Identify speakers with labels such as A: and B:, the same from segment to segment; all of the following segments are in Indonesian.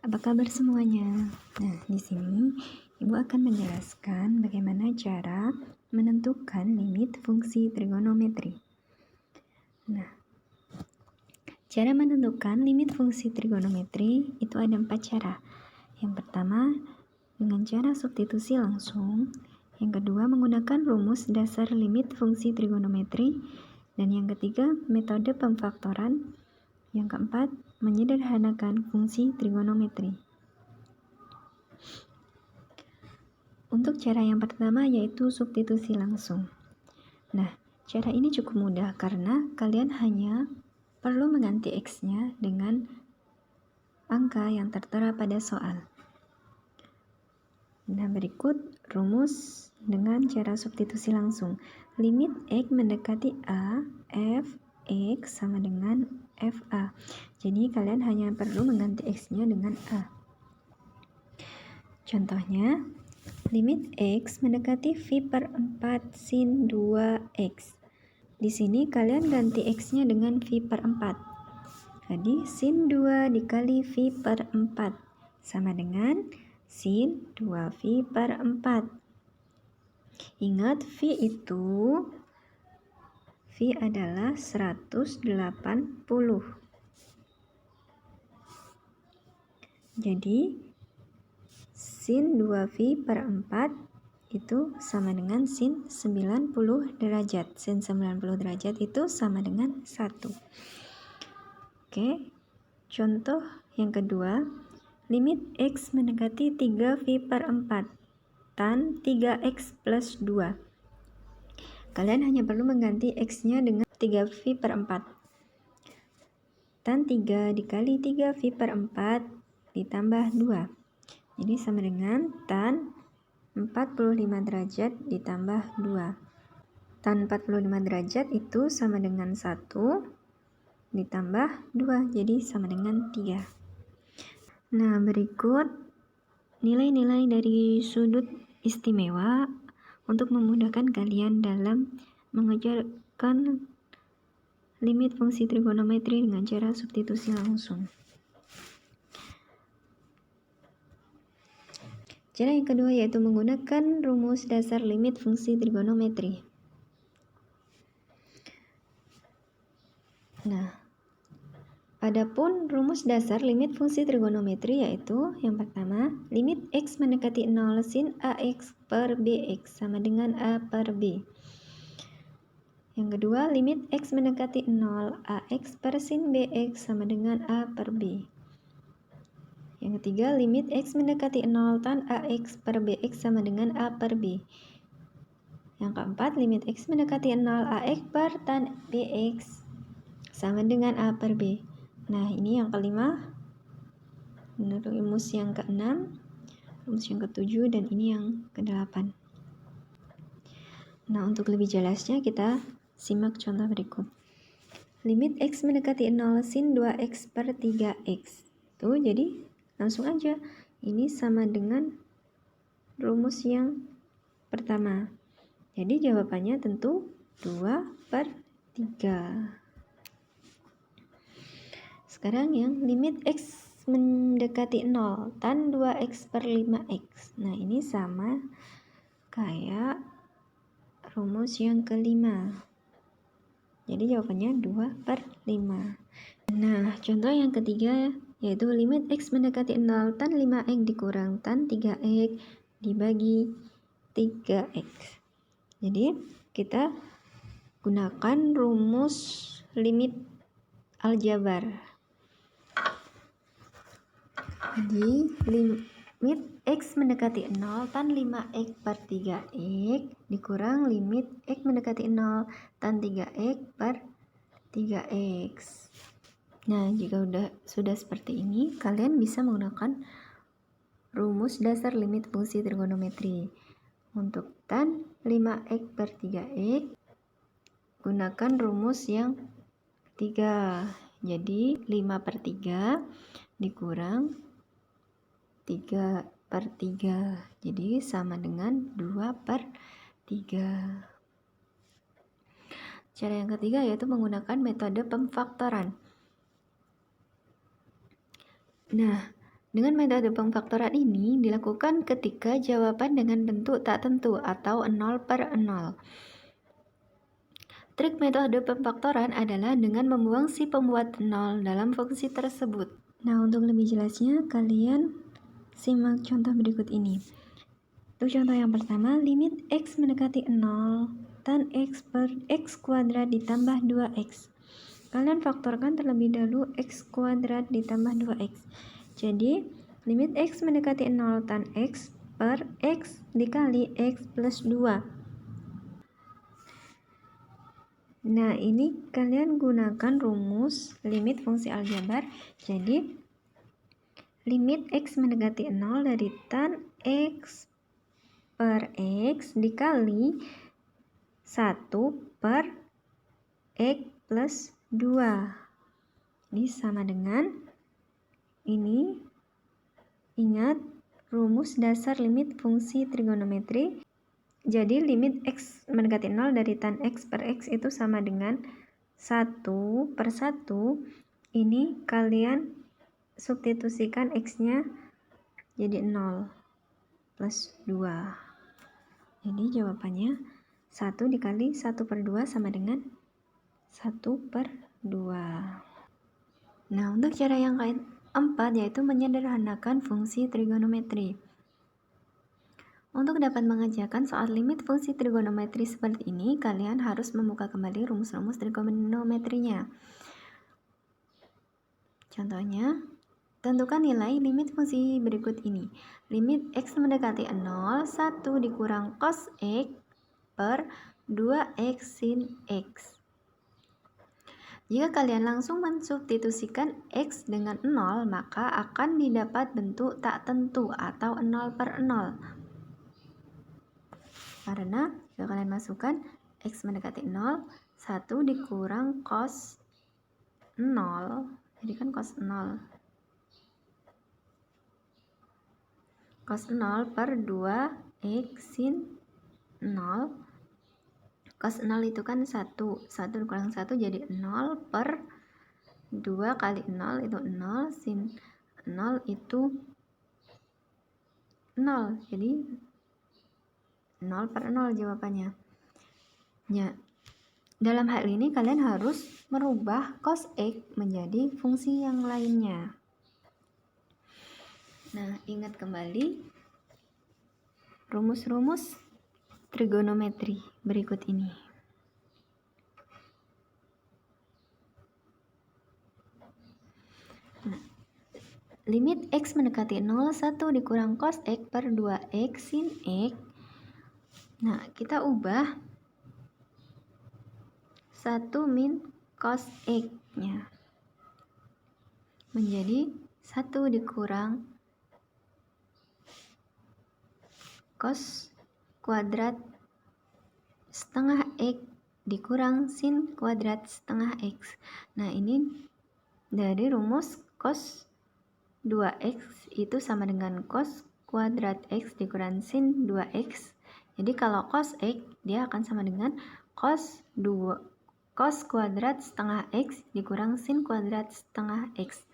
A: Apa kabar semuanya? Nah, di sini Ibu akan menjelaskan bagaimana cara menentukan limit fungsi trigonometri. Nah, cara menentukan limit fungsi trigonometri itu ada 4 cara. Yang pertama, dengan cara substitusi langsung. Yang kedua, menggunakan rumus dasar limit fungsi trigonometri. Dan yang ketiga, metode pemfaktoran. Yang keempat, menyederhanakan fungsi trigonometri. Untuk cara yang pertama yaitu substitusi langsung. Nah, cara ini cukup mudah karena kalian hanya perlu mengganti X-nya dengan angka yang tertera pada soal. Nah, berikut rumus dengan cara substitusi langsung. Limit X mendekati A, F, X sama dengan FA. Jadi, kalian hanya perlu mengganti X-nya dengan A. Contohnya, limit X mendekati V per 4 sin 2X. Di sini kalian ganti X-nya dengan V per 4. Jadi, sin 2 dikali V per 4 sama dengan sin 2V per 4. Ingat, V adalah 180. Jadi, sin 2V per 4 itu sama dengan sin 90 derajat. Sin 90 derajat itu sama dengan 1. Oke, contoh yang kedua, limit X mendekati 3V per 4 tan 3X plus 2. Kalian hanya perlu mengganti X-nya dengan 3V per 4. Tan 3 dikali 3V per 4 ditambah 2. Jadi sama dengan tan 45 derajat ditambah 2. Tan 45 derajat itu sama dengan 1 ditambah 2, jadi sama dengan 3. Nah, berikut nilai-nilai dari sudut istimewa untuk memudahkan kalian dalam mengejarkan limit fungsi trigonometri dengan cara substitusi langsung. Cara yang kedua yaitu menggunakan rumus dasar limit fungsi trigonometri. Nah, adapun rumus dasar limit fungsi trigonometri yaitu yang pertama, limit X mendekati 0 sin AX per BX sama dengan A per B. Yang kedua, limit X mendekati 0 AX per sin BX sama dengan A per B. Yang ketiga, limit X mendekati 0 tan AX per BX sama dengan A per B. Yang keempat, limit X mendekati 0 AX per tan BX sama dengan A per B. Nah, ini yang kelima. Rumus yang keenam, rumus yang ketujuh, dan ini yang kedelapan. Nah, untuk lebih jelasnya kita simak contoh berikut. Limit X mendekati 0 sin 2X per 3X. Tuh, jadi langsung aja. Ini sama dengan rumus yang pertama. Jadi jawabannya tentu 2 per 3. Sekarang yang limit X mendekati 0 tan 2X per 5X. Nah, ini sama kayak rumus yang kelima. Jadi jawabannya 2 per 5. Nah, contoh yang ketiga yaitu limit X mendekati 0 tan 5X dikurang tan 3X dibagi 3X. Jadi, kita gunakan rumus limit aljabar. Jadi, limit X mendekati 0 tan 5X per 3X dikurang limit X mendekati 0 tan 3X per 3X. Nah, jika sudah seperti ini, kalian bisa menggunakan rumus dasar limit fungsi trigonometri. Untuk tan 5X per 3X, gunakan rumus yang ketiga. Jadi, 5 per 3 dikurang 3 per 3. Jadi, sama dengan 2 per 3. Cara yang ketiga yaitu menggunakan metode pemfaktoran. Nah, Dengan metode pemfaktoran ini dilakukan ketika jawaban dengan bentuk tak tentu atau 0/0. Trik metode pemfaktoran adalah dengan membuang si pembuat 0 dalam fungsi tersebut. Nah, untuk lebih jelasnya, kalian simak contoh berikut ini. Untuk contoh yang pertama, limit x mendekati 0 tan x per x kuadrat ditambah 2x. Kalian faktorkan terlebih dahulu x kuadrat ditambah 2x. Jadi, limit x mendekati 0 tan x per x dikali x plus 2. Nah, ini kalian gunakan rumus limit fungsi aljabar. Jadi, limit x mendekati 0 dari tan x per x dikali 1 per x plus 2. Ini sama dengan ini. Ingat rumus dasar limit fungsi trigonometri. Jadi limit x mendekati 0 dari tan x per x itu sama dengan 1 per 1. Ini kalian substitusikan x-nya jadi 0 plus 2. Jadi jawabannya 1 dikali 1 per 2 sama dengan 1 per 2. Nah, untuk cara yang keempat yaitu menyederhanakan fungsi trigonometri. Untuk dapat mengerjakan soal limit fungsi trigonometri seperti ini, kalian harus membuka kembali rumus-rumus trigonometrinya. Contohnya, tentukan nilai limit fungsi berikut ini. Limit x mendekati 0, 1 dikurang cos x per 2x sin x. Jika kalian langsung mensubstitusikan x dengan 0, maka akan didapat bentuk tak tentu atau 0/0. Karena jika kalian masukkan x mendekati 0, 1 dikurang cos 0, jadi kan cos 0. Cos 0 per 2x sin 0. Cos 0 itu kan 1 dikurang 1 jadi 0 per 2 kali 0 itu 0, sin 0 itu 0, jadi 0/0 jawabannya. Ya, dalam hal ini kalian harus merubah cos x menjadi fungsi yang lainnya. Nah, ingat kembali rumus-rumus trigonometri berikut ini. Nah, limit x mendekati 0, 1 dikurang cos x per 2x sin x. Nah, kita ubah 1 min cos x-nya menjadi 1 dikurang cos kuadrat setengah x dikurang sin kuadrat setengah x. Nah, ini dari rumus cos 2x itu sama dengan cos kuadrat x dikurang sin 2x. Jadi kalau cos x dia akan sama dengan cos kuadrat setengah x dikurang sin kuadrat setengah x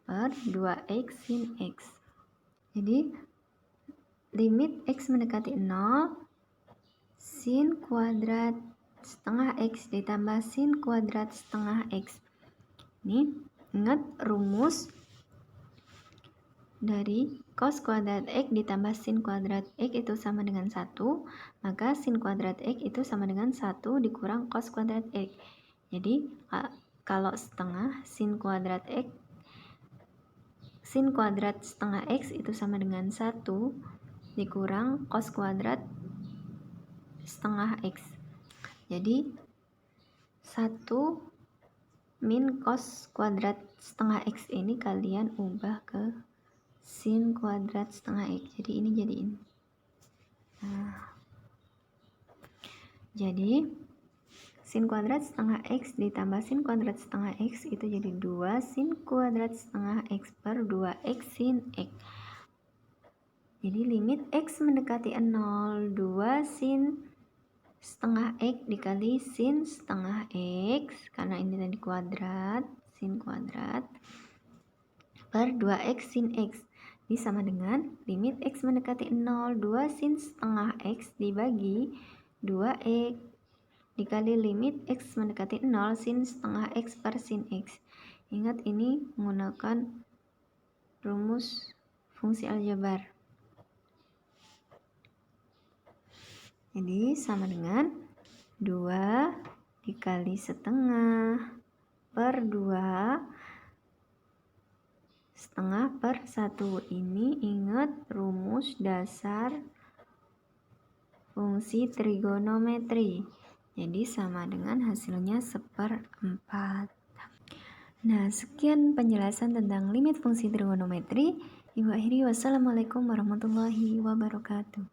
A: per 2x sin x. Jadi limit x mendekati 0, sin kuadrat setengah x ditambah sin kuadrat setengah x. Ini ingat rumus dari cos kuadrat x ditambah sin kuadrat x itu sama dengan 1, maka sin kuadrat x itu sama dengan 1 dikurang cos kuadrat x. Jadi kalau setengah sin kuadrat setengah x itu sama dengan 1 dikurang cos kuadrat setengah x. Jadi 1 min cos kuadrat setengah x ini kalian ubah ke sin kuadrat setengah x. Jadi ini jadiin. Nah, jadi sin kuadrat setengah x ditambah sin kuadrat setengah x itu jadi 2 sin kuadrat setengah x per 2x sin x. Jadi limit x mendekati 0, 2 sin setengah x dikali sin setengah x, karena ini tadi kuadrat, sin kuadrat, per 2x sin x. Ini sama dengan limit x mendekati 0, 2 sin setengah x dibagi 2x dikali limit x mendekati 0 sin setengah x per sin x. Ingat ini menggunakan rumus fungsi aljabar. Jadi sama dengan 2 dikali setengah per 2 setengah per 1. Ini ingat rumus dasar fungsi trigonometri. Jadi sama dengan hasilnya 1/4. Nah, sekian penjelasan tentang limit fungsi trigonometri. Ibu akhiri, wassalamualaikum warahmatullahi wabarakatuh.